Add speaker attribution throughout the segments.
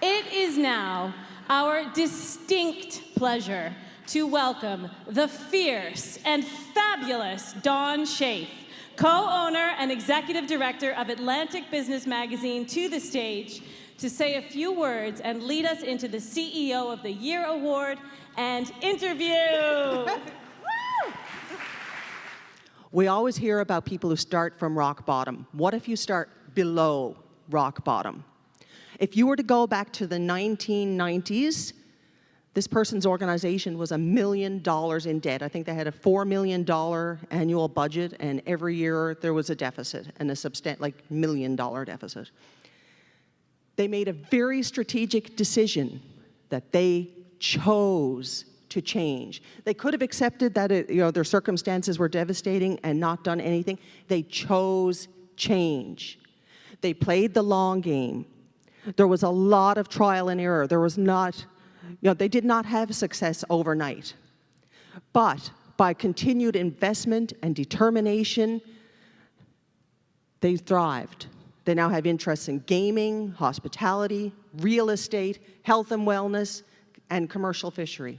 Speaker 1: It is now our distinct pleasure to welcome the fierce and fabulous Dawn Chafe, co-owner and executive director of Atlantic Business Magazine, to the stage to say a few words and lead us into the CEO of the Year Award and interview.
Speaker 2: We always hear about people who start from rock bottom. What if you start below rock bottom? If you were to go back to the 1990s, this person's organization was $1 million in debt. I think they had a $4 million annual budget, and every year there was a deficit, and a $1 million deficit. They made a very strategic decision that they chose to change. They could have accepted that their circumstances were devastating and not done anything. They chose change. They played the long game. There was a lot of trial and error. There was not, they did not have success overnight. But by continued investment and determination, they thrived. They now have interests in gaming, hospitality, real estate, health and wellness, and commercial fishery.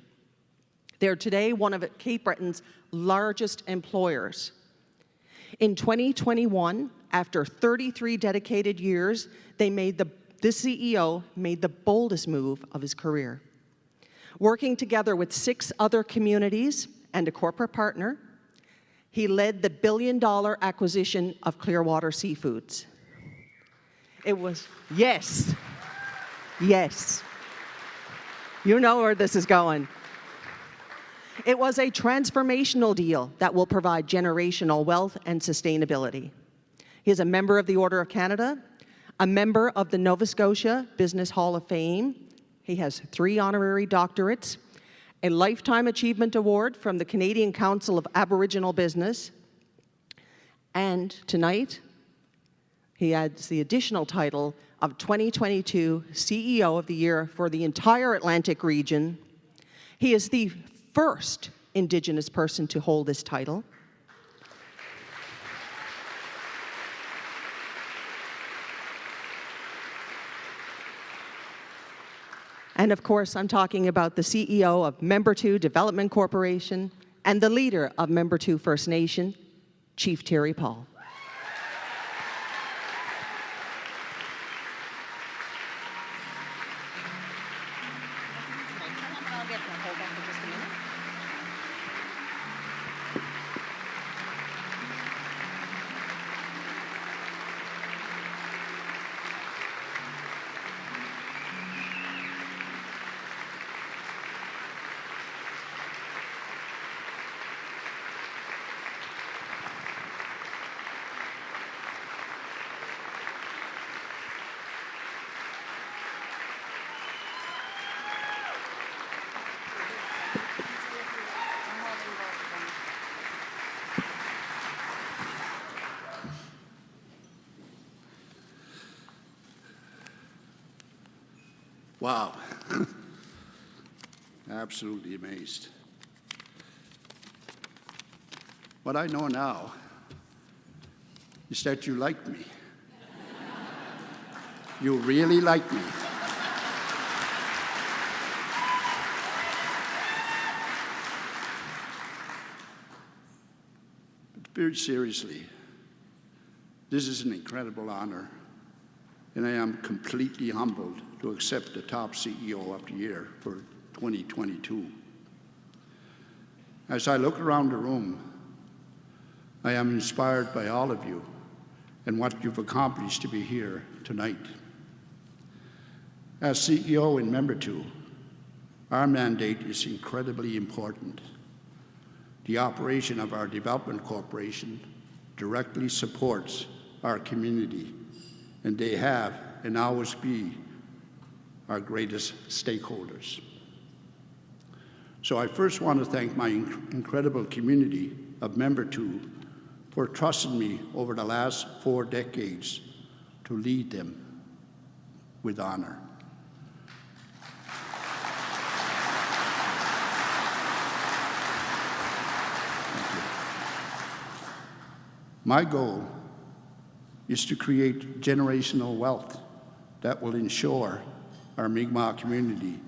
Speaker 2: They're today one of Cape Breton's largest employers. In 2021, after 33 dedicated years, this CEO made the boldest move of his career. Working together with 6 other communities and a corporate partner, he led the billion-dollar acquisition of Clearwater Seafoods. It was, yes. You know where this is going. It was a transformational deal that will provide generational wealth and sustainability. He is a member of the Order of Canada, a member of the Nova Scotia Business Hall of Fame. He has 3 honorary doctorates, a Lifetime Achievement Award from the Canadian Council of Aboriginal Business, and tonight, he adds the additional title of 2022 CEO of the Year for the entire Atlantic region. He is the first Indigenous person to hold this title. And of course, I'm talking about the CEO of Membertou Development Corporation and the leader of Membertou First Nation, Chief Terry Paul.
Speaker 3: Wow. Absolutely amazed. What I know now is that you like me. You really like me. But very seriously, this is an incredible honor, and I am completely humbled to accept the top CEO of the year for 2022. As I look around the room, I am inspired by all of you and what you've accomplished to be here tonight. As CEO in Membertou, our mandate is incredibly important. The operation of our development corporation directly supports our community, and they have and always be our greatest stakeholders. So I first want to thank my incredible community of Membertou for trusting me over the last 4 decades to lead them with honor. Thank you. My goal is to create generational wealth that will ensure our Mi'kmaq community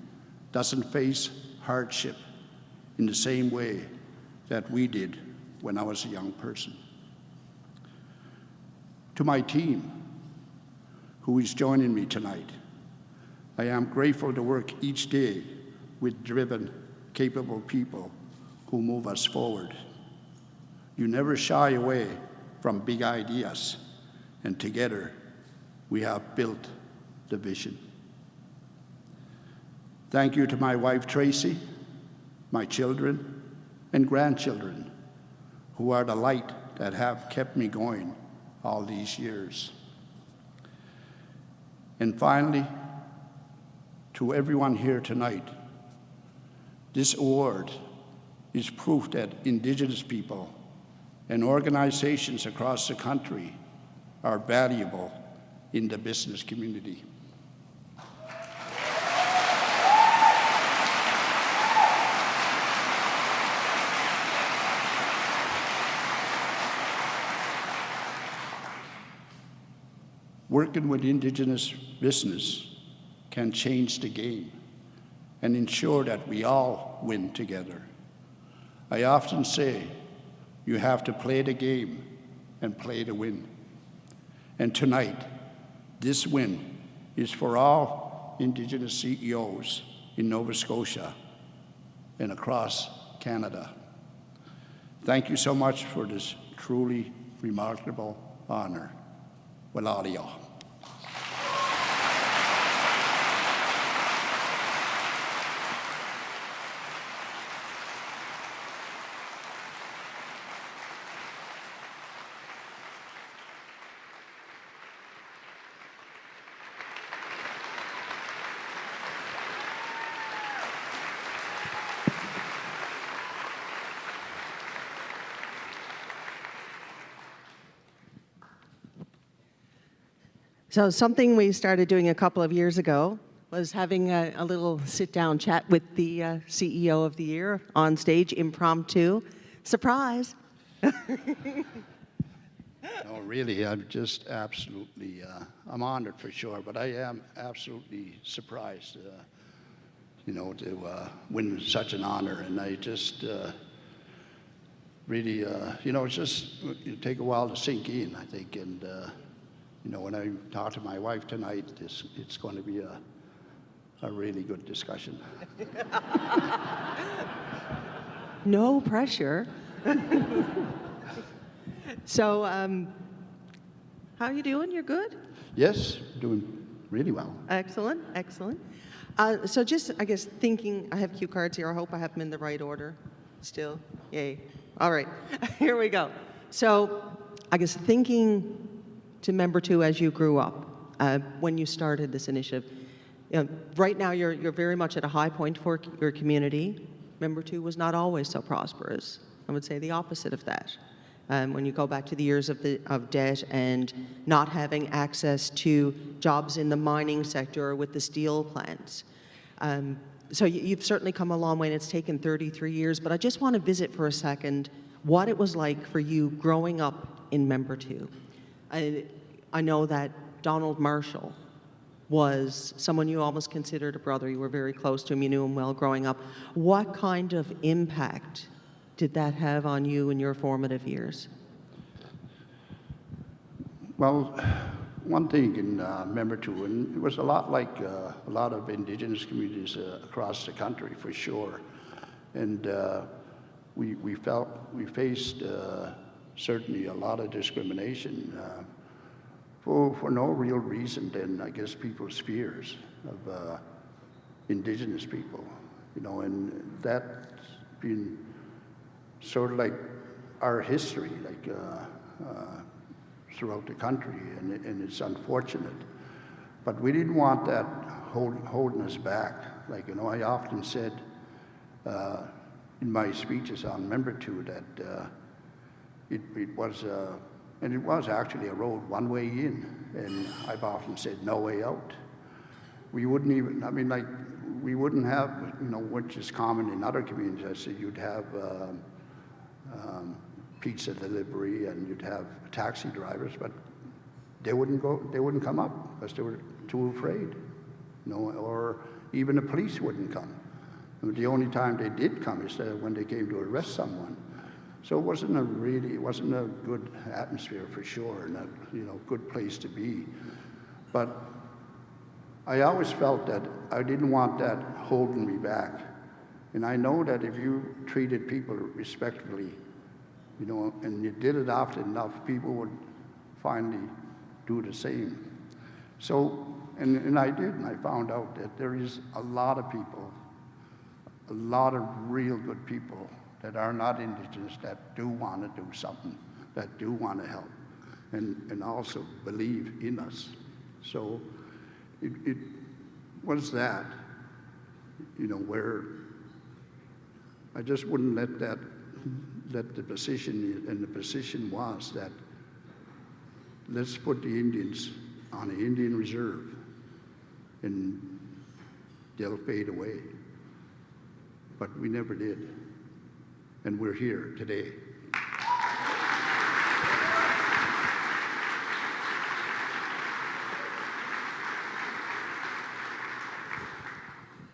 Speaker 3: doesn't face hardship in the same way that we did when I was a young person. To my team, who is joining me tonight, I am grateful to work each day with driven, capable people who move us forward. You never shy away from big ideas, and together we have built the vision. Thank you to my wife, Tracy, my children and grandchildren, who are the light that have kept me going all these years. And finally, to everyone here tonight, this award is proof that Indigenous people and organizations across the country are valuable in the business community. Working with Indigenous business can change the game and ensure that we all win together. I often say, you have to play the game and play to win. And tonight, this win is for all Indigenous CEOs in Nova Scotia and across Canada. Thank you so much for this truly remarkable honor. Walalia.
Speaker 2: So something we started doing a couple of years ago was having a little sit-down chat with the CEO of the Year on stage, impromptu. Surprise!
Speaker 3: No, really, I'm just absolutely, I'm honored for sure, but I am absolutely surprised, to win such an honor. And I just really, it take a while to sink in, I think. And, when I talk to my wife tonight, it's going to be a really good discussion.
Speaker 2: No pressure. So, how are you doing? You're good?
Speaker 3: Yes, doing really well.
Speaker 2: Excellent, excellent. So just, I guess, thinking, I have cue cards here. I hope I have them in the right order still. Yay. All right, here we go. So, I guess thinking to Membertou as you grew up, when you started this initiative, right now you're very much at a high point for your community. Membertou was not always so prosperous. I would say the opposite of that. When you go back to the years of debt and not having access to jobs in the mining sector or with the steel plants. So you've certainly come a long way, and it's taken 33 years, but I just want to visit for a second what it was like for you growing up in Membertou. I know that Donald Marshall was someone you almost considered a brother. You were very close to him. You knew him well growing up. What kind of impact did that have on you in your formative years?
Speaker 3: Well, one thing in Membertou, and it was a lot like a lot of Indigenous communities across the country, for sure. And we faced certainly a lot of discrimination for no real reason than, I guess, people's fears of Indigenous people, and that's been sort of like our history, like throughout the country, and it's unfortunate. But we didn't want that holding us back. Like, I often said in my speeches on Membertou that it was actually a road one way in, and I've often said no way out. We wouldn't even, we wouldn't have, which is common in other communities. I said you'd have pizza delivery and you'd have taxi drivers, but they wouldn't come up because they were too afraid. or even the police wouldn't come. I mean, the only time they did come is when they came to arrest someone. So it wasn't a good atmosphere for sure, and a good place to be. But I always felt that I didn't want that holding me back. And I know that if you treated people respectfully, and you did it often enough, people would finally do the same. So, and I did, and I found out that there is a lot of people, a lot of real good people that are not Indigenous that do want to do something, that do want to help, and also believe in us. So it was that, where I just wouldn't let the position, and the position was that let's put the Indians on an Indian reserve and they'll fade away. But we never did. And we're here today.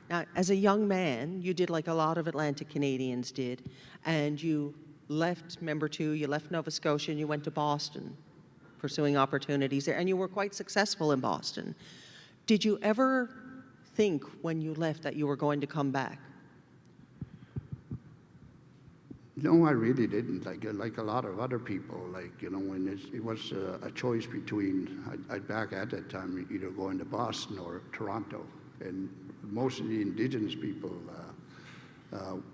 Speaker 2: Now, as a young man, you did like a lot of Atlantic Canadians did, and you left Membertou, you left Nova Scotia, and you went to Boston, pursuing opportunities there, and you were quite successful in Boston. Did you ever think when you left that you were going to come back?
Speaker 3: No, I really didn't. Like a lot of other people, when it was a choice between, back at that time, either going to Boston or Toronto. And most of the Indigenous people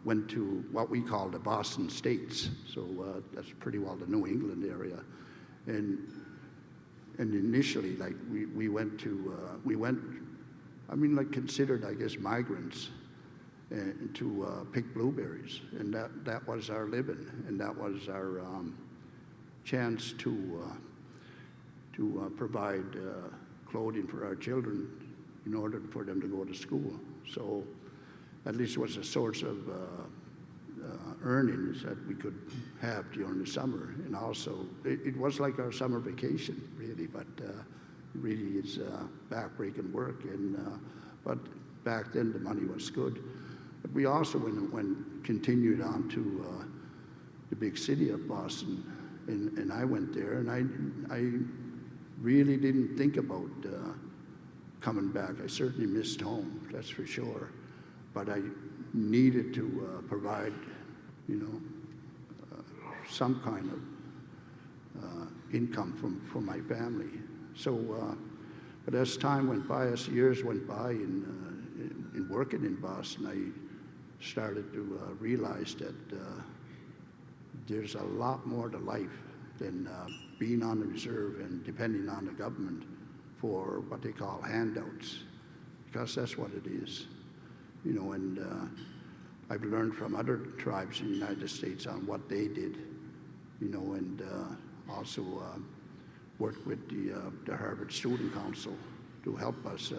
Speaker 3: went to what we call the Boston States. So that's pretty well the New England area. And initially, we went, considered, I guess, migrants, to pick blueberries, and that was our living, and that was our chance to provide clothing for our children in order for them to go to school. So at least it was a source of earnings that we could have during the summer, and also it was like our summer vacation, really. But really, it's back-breaking work, but back then the money was good. But we also continued on to the big city of Boston, and I went there, and I really didn't think about coming back. I certainly missed home, that's for sure, but I needed to provide, some kind of income for my family. So, but as time went by, as years went by, in working in Boston, I started to realize that there's a lot more to life than being on the reserve and depending on the government for what they call handouts, because that's what it is. And I've learned from other tribes in the United States on what they did, and also worked with the Harvard Student Council to help us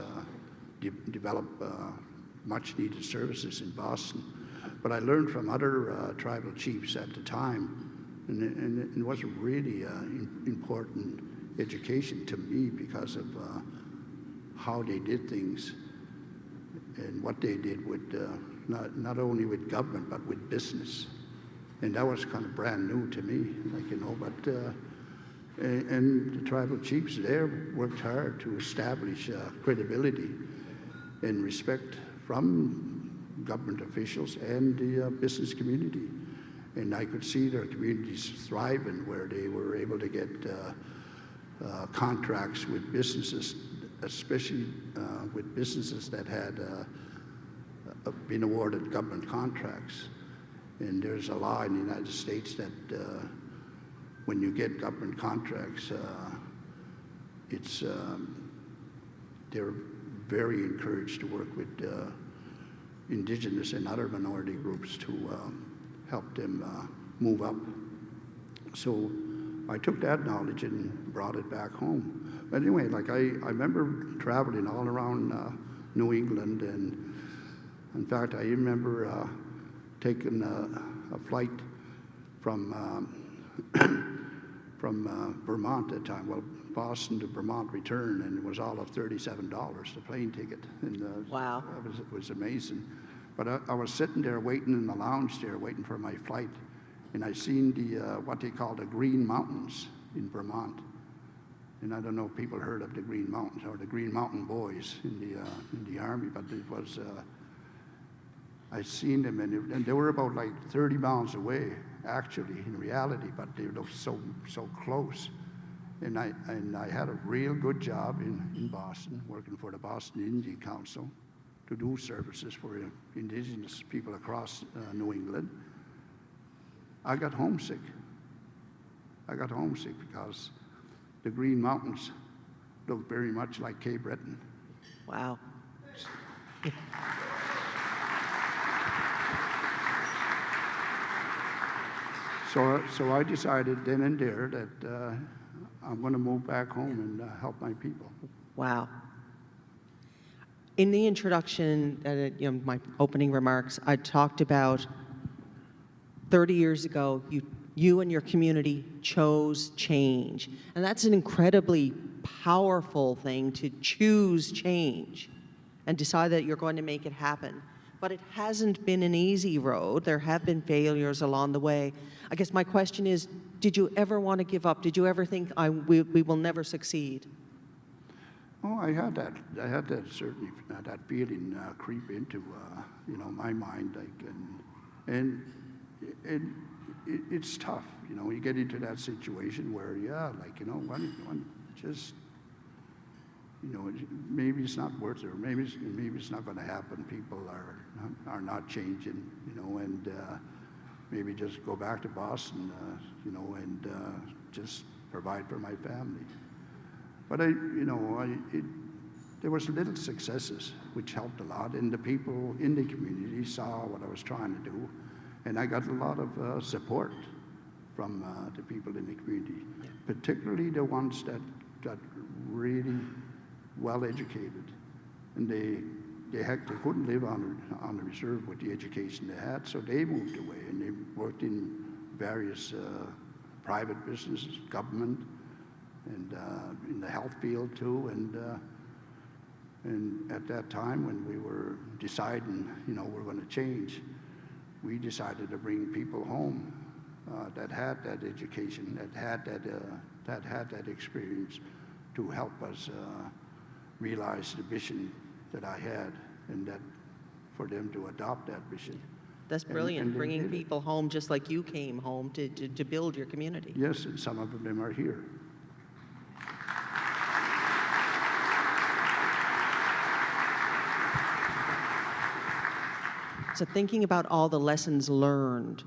Speaker 3: develop much-needed services in Boston. But I learned from other tribal chiefs at the time, and it was a really important education to me because of how they did things and what they did with not only with government but with business, and that was kind of brand new to me, But and the tribal chiefs there worked hard to establish credibility and respect from government officials and the business community. And I could see their communities thriving, where they were able to get contracts with businesses, especially with businesses that had been awarded government contracts. And there's a law in the United States that when you get government contracts, they're very encouraged to work with Indigenous and other minority groups to help them move up. So I took that knowledge and brought it back home. But anyway, I remember traveling all around New England, and in fact, I remember taking a flight from from Vermont at the time. Well, Boston to Vermont return, and it was all of $37, the plane ticket. And
Speaker 2: Wow.
Speaker 3: it was amazing. But I was sitting there waiting in the lounge there, waiting for my flight, and I seen the what they call the Green Mountains in Vermont. And I don't know if people heard of the Green Mountains or the Green Mountain Boys in the Army, but it was, I seen them, and they were about like 30 miles away, actually, in reality, but they looked so close. And I had a real good job in Boston, working for the Boston Indian Council to do services for indigenous people across New England. I got homesick. I got homesick because the Green Mountains looked very much like Cape Breton.
Speaker 2: Wow.
Speaker 3: So I decided then and there that I'm going to move back home and help my people.
Speaker 2: Wow. In the introduction, my opening remarks, I talked about 30 years ago, you and your community chose change. And that's an incredibly powerful thing, to choose change and decide that you're going to make it happen. But it hasn't been an easy road. There have been failures along the way. I guess my question is, did you ever want to give up? Did you ever think we will never succeed?
Speaker 3: Oh, I had that. I had that certainly, that feeling creep into my mind, like, and it's tough. You get into that situation where, one just, maybe it's not worth it, or maybe it's not going to happen. People are not changing, and maybe just go back to Boston, and just provide for my family. But there was little successes, which helped a lot, and the people in the community saw what I was trying to do, and I got a lot of support from the people in the community, particularly the ones that got really well educated, and they couldn't live on the reserve with the education they had, so they moved away, and they worked in various private businesses, government, and in the health field too, and at that time when we were deciding, we're going to change, we decided to bring people home that had that education, that had that experience, to help us realize the vision that I had, and that for them to adopt that vision.
Speaker 2: That's brilliant,
Speaker 3: and
Speaker 2: bringing people home just like you came home to build your community.
Speaker 3: Yes, and some of them are here.
Speaker 2: So thinking about all the lessons learned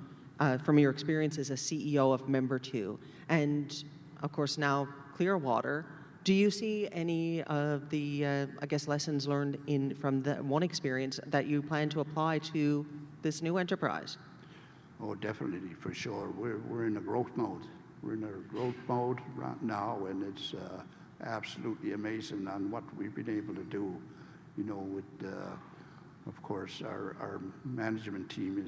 Speaker 2: from your experience as a CEO of Membertou, and of course now Clearwater, do you see any of the, lessons learned from the one experience that you plan to apply to this new enterprise?
Speaker 3: Oh, definitely, for sure. We're in a growth mode. We're in a growth mode right now, and it's absolutely amazing on what we've been able to do. With, of course, our management team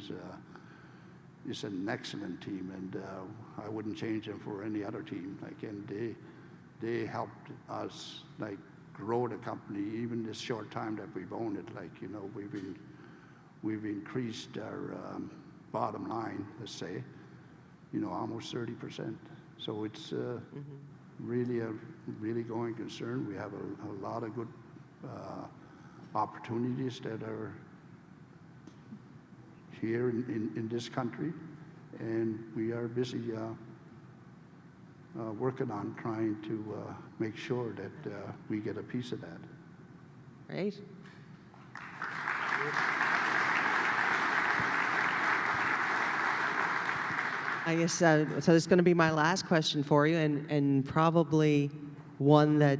Speaker 3: is an excellent team, and I wouldn't change them for any other team. And they helped us grow the company, even this short time that we've owned it. We've increased our bottom line, let's say, almost 30%. So it's really a really going concern. We have a lot of good opportunities that are here in this country, and we are busy working on trying to make sure that we get a piece of that.
Speaker 2: Right. I guess, so this is going to be my last question for you, and probably one that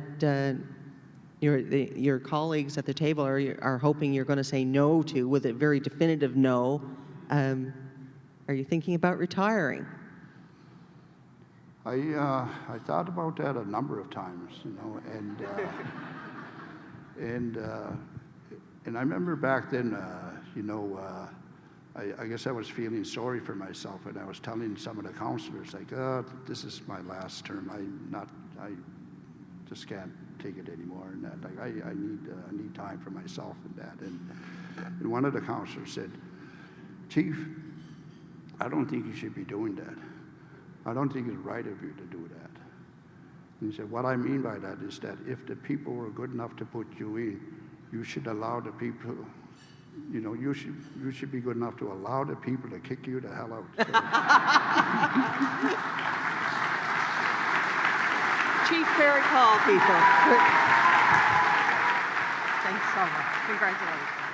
Speaker 2: your colleagues at the table are hoping you're going to say no to, with a very definitive no. Are you thinking about retiring?
Speaker 3: I thought about that a number of times, and I remember back then, I guess I was feeling sorry for myself, and I was telling some of the councillors, like, oh, this is my last term. I just can't take it anymore, and that. Like, I need time for myself and that. And one of the councillors said, Chief, I don't think you should be doing that. I don't think it's right of you to do that. And he said, what I mean by that is that if the people were good enough to put you in, you should allow the people, you know, you should be good enough to allow the people to kick you the hell out.
Speaker 2: Chief, very tall people. Thanks so much. Congratulations.